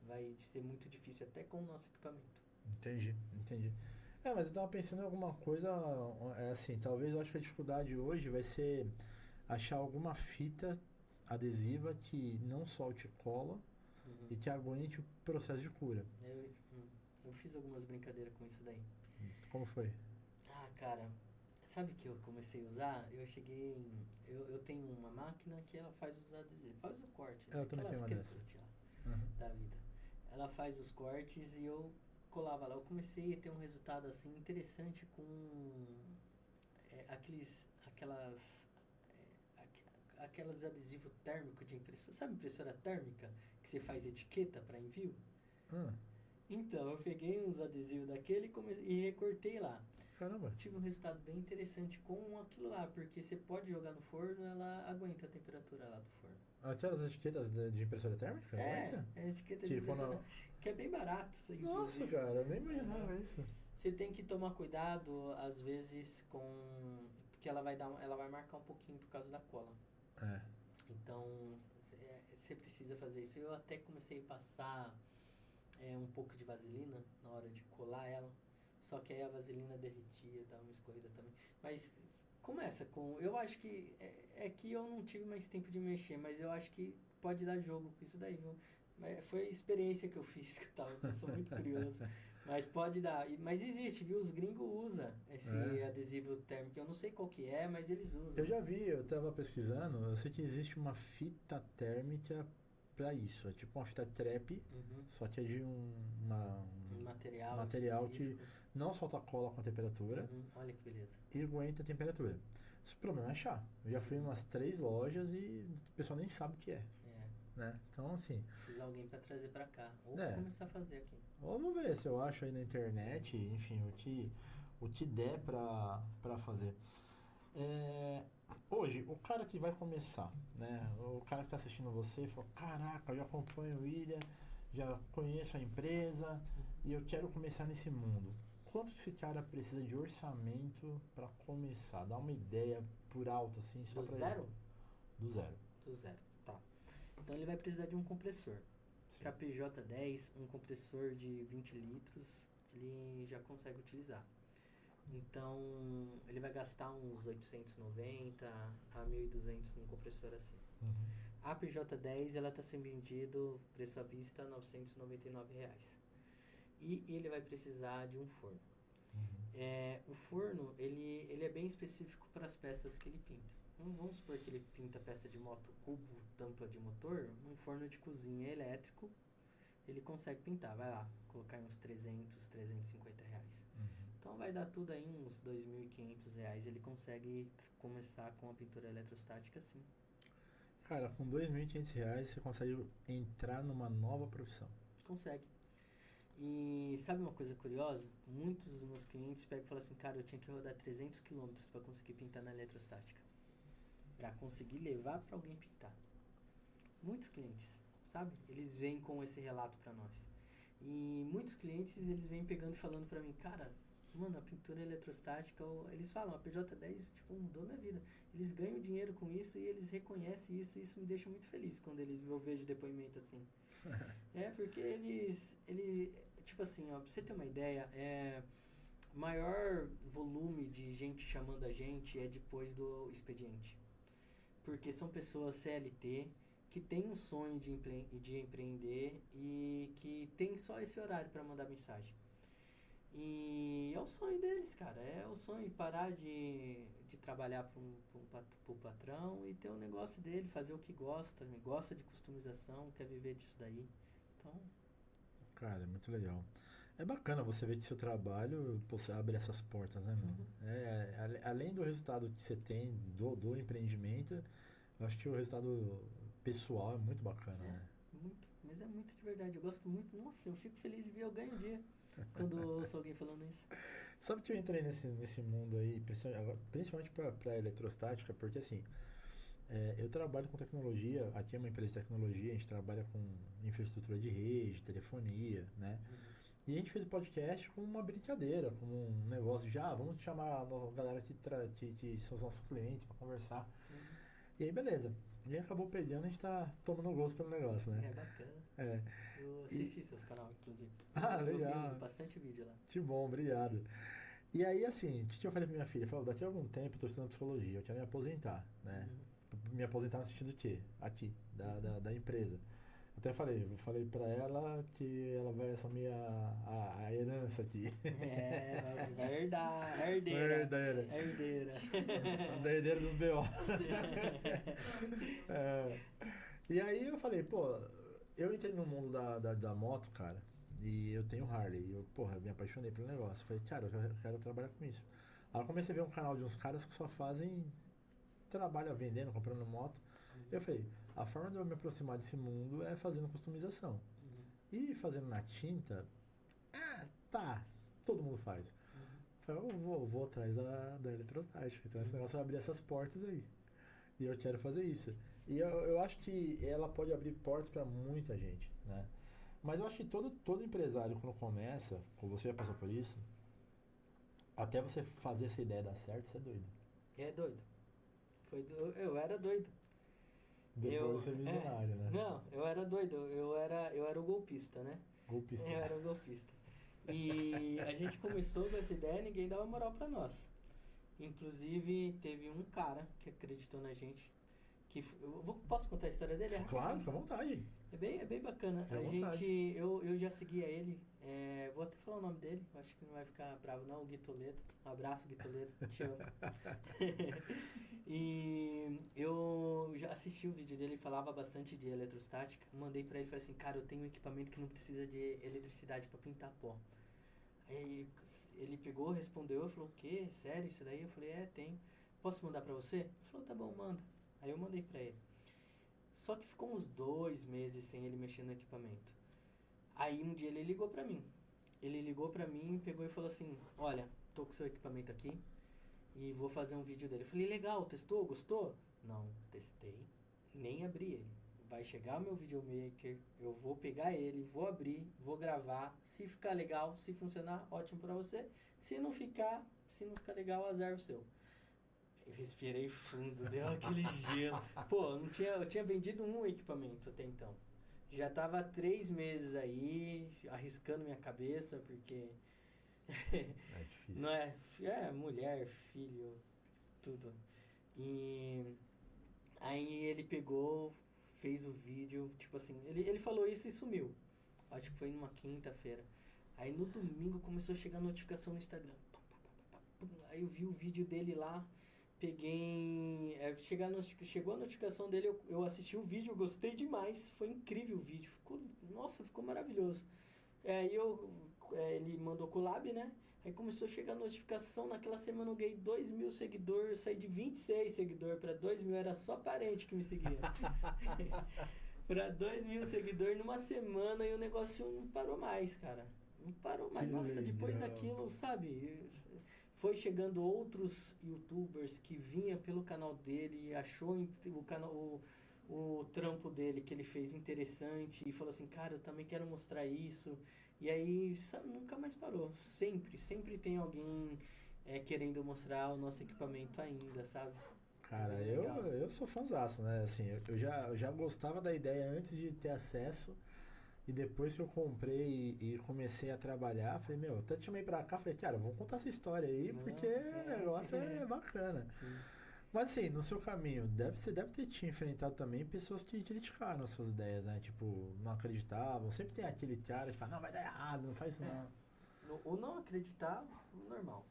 vai ser muito difícil até com o nosso equipamento. Entendi, entendi. Mas eu tava pensando em alguma coisa, assim, talvez eu acho que a dificuldade hoje vai ser achar alguma fita adesiva que não solte cola Uhum. e que aguente o processo de cura. Eu fiz algumas brincadeiras com isso daí. Como foi? Ah, cara, sabe que eu comecei a usar? Eu tenho uma máquina que ela faz os adesivos, faz o corte, né? Eu também tenho Aquelas uma dessa. crepite lá Uhum. da vida. Ela faz os cortes e eu colava lá. Eu comecei a ter um resultado assim interessante com aquelas adesivos térmicos de impressora. Sabe impressora térmica que você faz etiqueta para envio? Ah, Então, eu peguei uns adesivos daquele e recortei lá. caramba. Tive um resultado bem interessante com aquilo lá, porque você pode jogar no forno, ela aguenta a temperatura lá do forno. Aquelas etiquetas de impressora térmica? Aguenta? É etiqueta de Tipo, impressora, que é bem barato isso aí, Nossa, inclusive. cara, eu nem imaginava isso. Você tem que tomar cuidado, às vezes, porque ela vai marcar um pouquinho por causa da cola. É. Então, você precisa fazer isso. Eu até comecei a passar um pouco de vaselina na hora de colar ela. Só que aí a vaselina derretia, dava uma escorrida também. Mas começa com... Eu acho que... É que eu não tive mais tempo de mexer, mas eu acho que pode dar jogo com isso daí, viu? Foi a experiência que eu fiz, eu sou muito curioso. Mas pode dar. Mas existe, viu? Os gringos usam esse adesivo térmico. Eu não sei qual que é, mas eles usam. Eu já vi, eu tava pesquisando, eu sei que existe uma fita térmica pra isso. É tipo uma fita crepe, só que é de um material que não solta cola com a temperatura. Olha que beleza. E aguenta a temperatura. O problema é achar. Eu já fui em umas 3 lojas e o pessoal nem sabe o que é. Né? Então, assim... Precisa alguém pra trazer pra cá. Ou começar a fazer aqui. Vamos ver se eu acho aí na internet, enfim, o que der pra fazer. Hoje, o cara que vai começar, né? O cara que tá assistindo você e falou, caraca, eu já acompanho o William, já conheço a empresa e eu quero começar nesse mundo. Quanto que esse cara precisa de orçamento para começar? Dá uma ideia por alto, assim, só Do pra zero? ele. Do zero. Do zero, tá. Então ele vai precisar de um compressor. Para PJ10, um compressor de 20 litros, ele já consegue utilizar. Então, ele vai gastar uns 890 a 1.200 num compressor assim. Uhum. A PJ10, ela está sendo vendido, preço à vista, R$ 999 reais. E ele vai precisar de um forno. Uhum. O forno, ele é bem específico para as peças que ele pinta. Vamos supor que ele pinta peça de moto cubo, tampa de motor, um forno de cozinha elétrico, ele consegue pintar. Vai lá, colocar uns 300, 350 reais. Uhum. Então vai dar tudo aí uns 2.500 reais. Ele consegue começar com a pintura eletrostática, sim. Cara, com 2.500 reais você consegue entrar numa nova profissão. Consegue. E sabe uma coisa curiosa? Muitos dos meus clientes pegam e falam assim, cara, eu tinha que rodar 300 quilômetros para conseguir pintar na eletrostática. Para conseguir levar para alguém pintar. Muitos clientes, sabe? Eles vêm com esse relato para nós. E muitos clientes, eles vêm pegando e falando para mim, cara, mano, a pintura eletrostática, eles falam, a PJ10, tipo, mudou minha vida. Eles ganham dinheiro com isso e eles reconhecem isso e isso me deixa muito feliz quando eu vejo depoimento assim. Porque eles, tipo assim, ó, pra você ter uma ideia, maior volume de gente chamando a gente é depois do expediente. Porque são pessoas CLT que têm um sonho de empreender e que tem só esse horário para mandar mensagem. E é o sonho deles, cara. É o sonho de parar de trabalhar pro patrão e ter um negócio dele, fazer o que gosta de customização, quer viver disso daí. Então, Cara, é muito legal. É bacana você ver que seu trabalho você abre essas portas, né, mano? Além do resultado que você tem do empreendimento, eu acho que o resultado pessoal é muito bacana, né? mas é muito de verdade. Eu gosto muito. Nossa, eu fico feliz de ver eu ganho dia quando ouço alguém falando isso. Sabe que eu entrei nesse mundo aí, principalmente para eletrostática, porque assim, eu trabalho com tecnologia, aqui é uma empresa de tecnologia, a gente trabalha com infraestrutura de rede, telefonia, né? E a gente fez o podcast como uma brincadeira, como um negócio de, vamos chamar a galera que são os nossos clientes para conversar. E aí, beleza. E aí acabou pegando, a gente tá tomando gosto pelo negócio, né? É bacana. É. Eu assisti seus canais, inclusive. Legal. Eu uso bastante vídeo lá. Que bom, obrigado. E aí, assim, o que eu falei pra minha filha? Eu falei, daqui a algum tempo eu tô estudando psicologia, eu quero me aposentar, né? Me aposentar no sentido de quê? Aqui, da empresa. Até falei pra ela que ela vai assumir a herança aqui. Vai herdar, herdeira. Da herdeira dos B.O. E aí eu falei, pô, eu entrei no mundo da moto, cara, e eu tenho Harley. E eu me apaixonei pelo negócio. Falei, cara, eu quero trabalhar com isso. Aí eu comecei a ver um canal de uns caras que só fazem trabalho vendendo, comprando moto. Eu falei, a forma de eu me aproximar desse mundo é fazendo customização. E fazendo na tinta, todo mundo faz. Falei, eu vou atrás da eletrostática. Então esse negócio vai abrir essas portas aí. E eu quero fazer isso. E eu acho que ela pode abrir portas para muita gente, né? Mas eu acho que todo empresário, quando começa, como você já passou por isso, até você fazer essa ideia dar certo, você é doido. É doido. Eu era doido. Depois você é visionário, né? Não, eu era doido. Eu era o golpista, né? Golpista. Eu era o golpista. E a gente começou com essa ideia e ninguém dava moral pra nós. Inclusive, teve um cara que acreditou na gente. Posso contar a história dele? Claro, fica à vontade. É bem bacana. Eu já seguia ele. Vou até falar o nome dele. Acho que não vai ficar bravo não. O Gui Toledo. Um abraço, Gui Toledo. Te amo. E eu já assisti o vídeo dele. Ele falava bastante de eletrostática. Mandei pra ele e falei assim, cara, eu tenho um equipamento que não precisa de eletricidade pra pintar pó. Aí ele pegou, respondeu. Eu falei, o quê? Sério isso daí? Eu falei, tem. Posso mandar pra você? Ele falou, tá bom, manda. Aí eu mandei pra ele. Só que ficou uns 2 meses sem ele mexer no equipamento. Aí um dia ele ligou pra mim. Ele ligou pra mim, pegou e falou assim, olha, tô com seu equipamento aqui e vou fazer um vídeo dele. Eu falei, legal, testou? Gostou? Não, testei. Nem abri ele. Vai chegar o meu videomaker, eu vou pegar ele, vou abrir, vou gravar. Se ficar legal, se funcionar, ótimo pra você. Se não ficar legal, azar o seu. Eu respirei fundo, deu aquele gelo. Pô, eu tinha vendido um equipamento até então. Já tava 3 meses aí, arriscando minha cabeça, porque É difícil. Não é? Mulher, filho, tudo. E aí ele pegou, fez o vídeo, tipo assim, ele falou isso e sumiu. Acho que foi numa quinta-feira. Aí no domingo começou a chegar notificação no Instagram. Pá, pá, pá, pá, pá, pum. Aí eu vi o vídeo dele lá, peguei. Chegou a notificação dele, eu assisti o vídeo, eu gostei demais. Foi incrível o vídeo. Nossa, ficou maravilhoso. Aí ele mandou collab, né? Aí começou a chegar a notificação. Naquela semana eu ganhei 2.000 seguidores. Saí de 26 seguidores para 2.000. Era só parente que me seguia. Para 2.000 seguidores numa semana e o negócio não parou mais, cara. Não parou mais. Que Nossa, depois legal. daquilo, sabe? Foi chegando outros youtubers que vinha pelo canal dele e achou o canal, o trampo dele que ele fez interessante e falou assim, cara, eu também quero mostrar isso. E aí, sabe, nunca mais parou. Sempre tem alguém querendo mostrar o nosso equipamento ainda, sabe? Cara, É bem legal. eu sou fãzaço, né? Assim, eu já gostava da ideia antes de ter acesso. E depois que eu comprei e comecei a trabalhar, falei, meu, até te chamei pra cá, falei, cara, vamos contar essa história aí, Não, porque o negócio é bacana. Sim. Mas assim, no seu caminho, você deve ter te enfrentado também pessoas que criticaram as suas ideias, né? Tipo, não acreditavam. Sempre tem aquele cara que fala, não, vai dar errado, não faz isso não. O não acreditar, normal.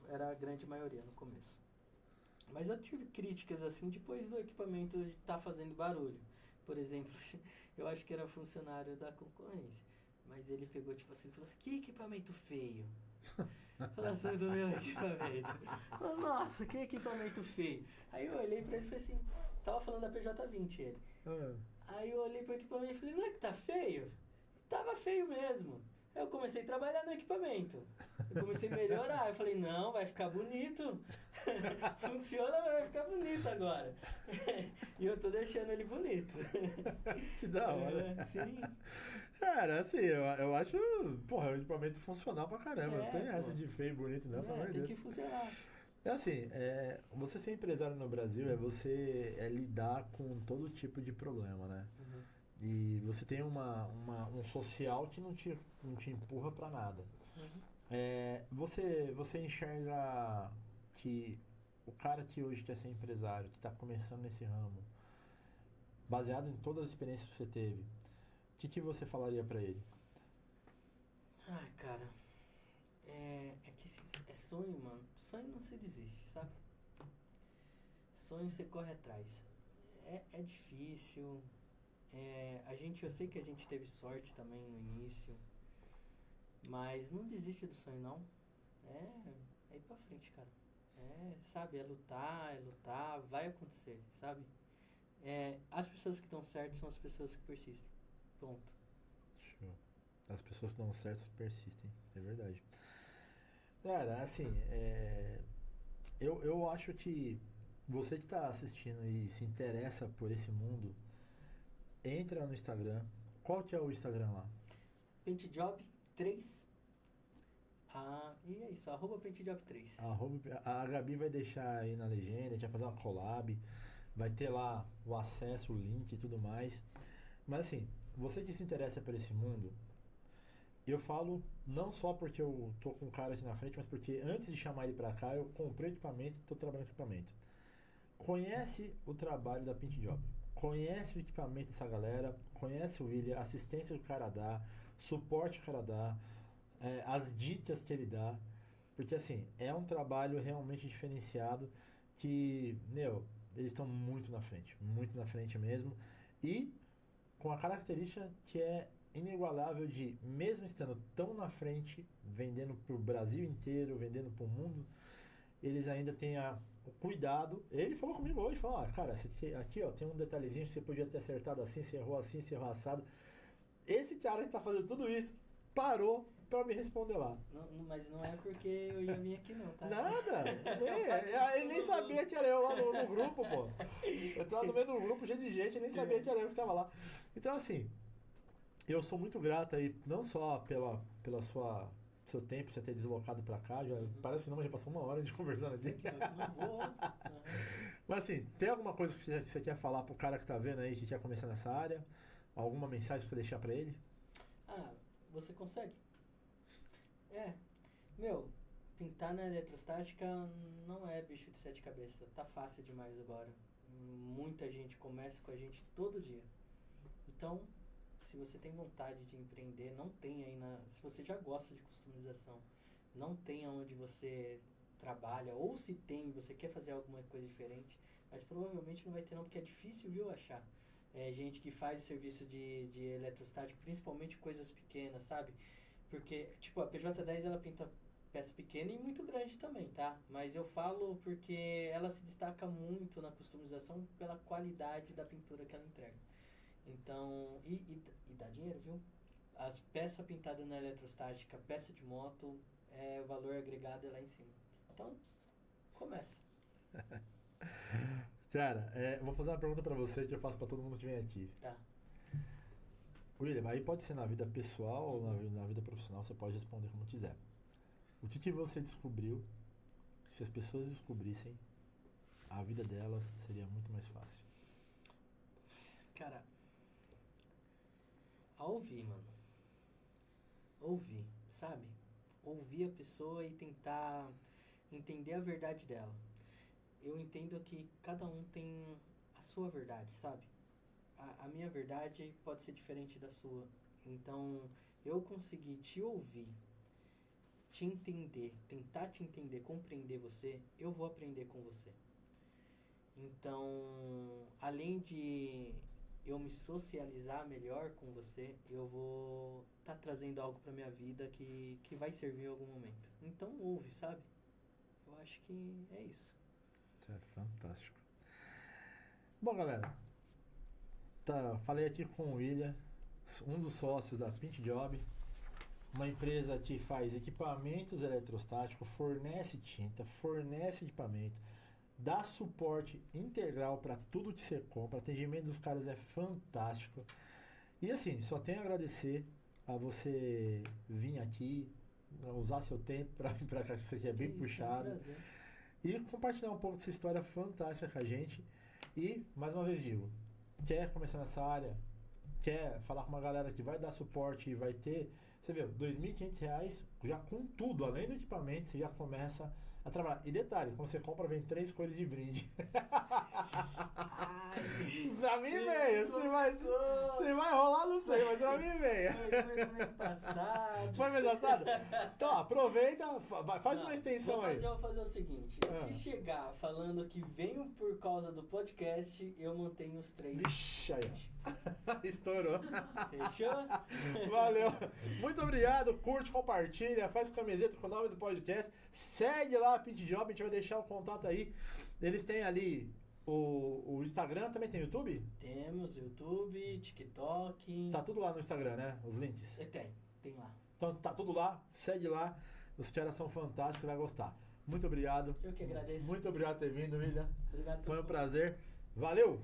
Era a grande maioria no começo. Mas eu tive críticas assim depois do equipamento estar fazendo barulho. Por exemplo, eu acho que era funcionário da concorrência. Mas ele pegou tipo assim e falou assim, que equipamento feio. Falou assim do meu equipamento. Falou, nossa, que equipamento feio. Aí eu olhei pra ele e falei assim, tava falando da PJ20 ele. Ah, Aí eu olhei pro equipamento e falei, não é que tá feio? Tava feio mesmo. Aí eu comecei a trabalhar no equipamento. Eu comecei a melhorar. Eu falei, não, vai ficar bonito. Funciona, mas vai ficar bonito agora. E eu tô deixando ele bonito. que da hora. Sim. Cara, assim, eu acho, porra, é um equipamento funcional pra caramba. Não tem pô. essa de feio e bonito, não, pelo amor de Tem Deus. que funcionar. É assim, você ser empresário no Brasil é você lidar com todo tipo de problema, né? Uhum. E você tem um social que não te empurra pra nada. Uhum. Você enxerga que o cara que hoje quer ser empresário, que está começando nesse ramo, baseado em todas as experiências que você teve, o que você falaria pra ele? Ai, cara. É que é sonho, mano. Sonho não se desiste, sabe? Sonho você corre atrás. É difícil. Eu sei que a gente teve sorte também no início. Mas não desiste do sonho, não. É ir pra frente, cara. Sabe, é lutar, vai acontecer, sabe? As pessoas que dão certo são as pessoas que persistem. Ponto. Show. As pessoas que dão certo persistem, é verdade. Cara, assim, eu acho que você que está assistindo e se interessa por esse mundo, entra no Instagram. Qual que é o Instagram lá? Paintjob 3. E é isso, @paintjob 3. A Gabi vai deixar aí na legenda, a gente vai fazer uma collab, vai ter lá o acesso, o link e tudo mais. Mas assim, você que se interessa por esse mundo, eu falo não só porque eu tô com um cara aqui na frente, mas porque antes de chamar ele pra cá, eu comprei equipamento e tô trabalhando com equipamento. Conhece o trabalho da Paint Job, conhece o equipamento dessa galera, conhece o William, a assistência que o cara dá, suporte que o cara dá, as dicas que ele dá, porque assim, é um trabalho realmente diferenciado que, meu, eles estão muito na frente mesmo, e com a característica que é inigualável de, mesmo estando tão na frente, vendendo pro Brasil inteiro, vendendo pro mundo, eles ainda têm o cuidado. Ele falou comigo hoje, falou, cara, aqui ó, tem um detalhezinho que você podia ter acertado assim, você errou assado. Esse cara que tá fazendo tudo isso, parou pra me responder lá. Mas não é porque eu ia vir aqui não, tá? Nada! Ele nem sabia que era eu lá no grupo, pô. Eu tava no meio do grupo, cheio de gente, nem sabia que era eu que tava lá. Então, assim, eu sou muito grato aí, não só pela seu tempo, você ter deslocado pra cá, parece que não, mas já passou 1 hora de conversando aqui. Não vou. Mas assim, tem alguma coisa que você quer falar pro cara que tá vendo aí, que quer começar nessa área? Alguma mensagem que você quer deixar pra ele? Você consegue? Meu, pintar na eletrostática não é bicho de sete cabeças. Tá fácil demais agora. Muita gente começa com a gente todo dia. Então, se você tem vontade de empreender, não tem aí se você já gosta de customização, não tem aonde você trabalha, ou se tem, você quer fazer alguma coisa diferente, mas provavelmente não vai ter não, porque é difícil, viu, achar. Gente que faz serviço de eletrostático, principalmente coisas pequenas, sabe? Porque, tipo, a PJ10 ela pinta peça pequena e muito grande também, tá? Mas eu falo porque ela se destaca muito na customização pela qualidade da pintura que ela entrega. Então, e dá dinheiro, viu? As peças pintadas na eletrostática, peça de moto, o valor agregado é lá em cima. Então, começa. Cara, eu vou fazer uma pergunta pra você que eu faço pra todo mundo que vem aqui. Tá. William, aí pode ser na vida pessoal ou na vida profissional, você pode responder como quiser. O que você descobriu que se as pessoas descobrissem, a vida delas seria muito mais fácil? Cara, a ouvir, mano. Ouvir, sabe? Ouvir a pessoa e tentar entender a verdade dela. Eu entendo que cada um tem a sua verdade, sabe? A minha verdade pode ser diferente da sua. Então, eu conseguir te ouvir, te entender, tentar te entender, compreender você, eu vou aprender com você. Então, além de eu me socializar melhor com você, eu vou estar trazendo algo para minha vida que vai servir em algum momento. Então, ouve, sabe? Eu acho que é isso. Isso é fantástico. Bom, galera, falei aqui com o William, um dos sócios da Paint Job, uma empresa que faz equipamentos eletrostáticos, fornece tinta, fornece equipamento, dá suporte integral para tudo que você compra. O atendimento dos caras é fantástico. E assim, só tenho a agradecer a você vir aqui, usar seu tempo para cá, que isso aqui é bem puxado. É um prazer. E compartilhar um pouco dessa história fantástica com a gente. E, mais uma vez digo, quer começar nessa área, quer falar com uma galera que vai dar suporte e vai ter, você vê, R$2.500 já com tudo, além do equipamento, você já começa a trabalhar. E detalhe, quando você compra, vem 3 cores de brinde. Ai, Pra mim veio, você vai rolar, não sei, mas pra mim veio. Foi no mês passado. Foi mês passado? Então, aproveita, faz uma extensão aí. Vou fazer o seguinte, se chegar falando que venho por causa do podcast, eu mantenho os 3. Vixe, aí, ó. Estourou. Fechou? Valeu. Muito obrigado. Curte, compartilha, faz camiseta com o nome do podcast. Segue lá a Paint Job, a gente vai deixar o contato aí. Eles têm ali o Instagram, também tem YouTube? Temos YouTube, TikTok. Tá tudo lá no Instagram, né? Os links. Tem lá. Então tá tudo lá, segue lá. Os caras são fantásticos, você vai gostar. Muito obrigado. Eu que agradeço. Muito obrigado por ter vindo, William. Obrigado Foi um pelo prazer. Valeu!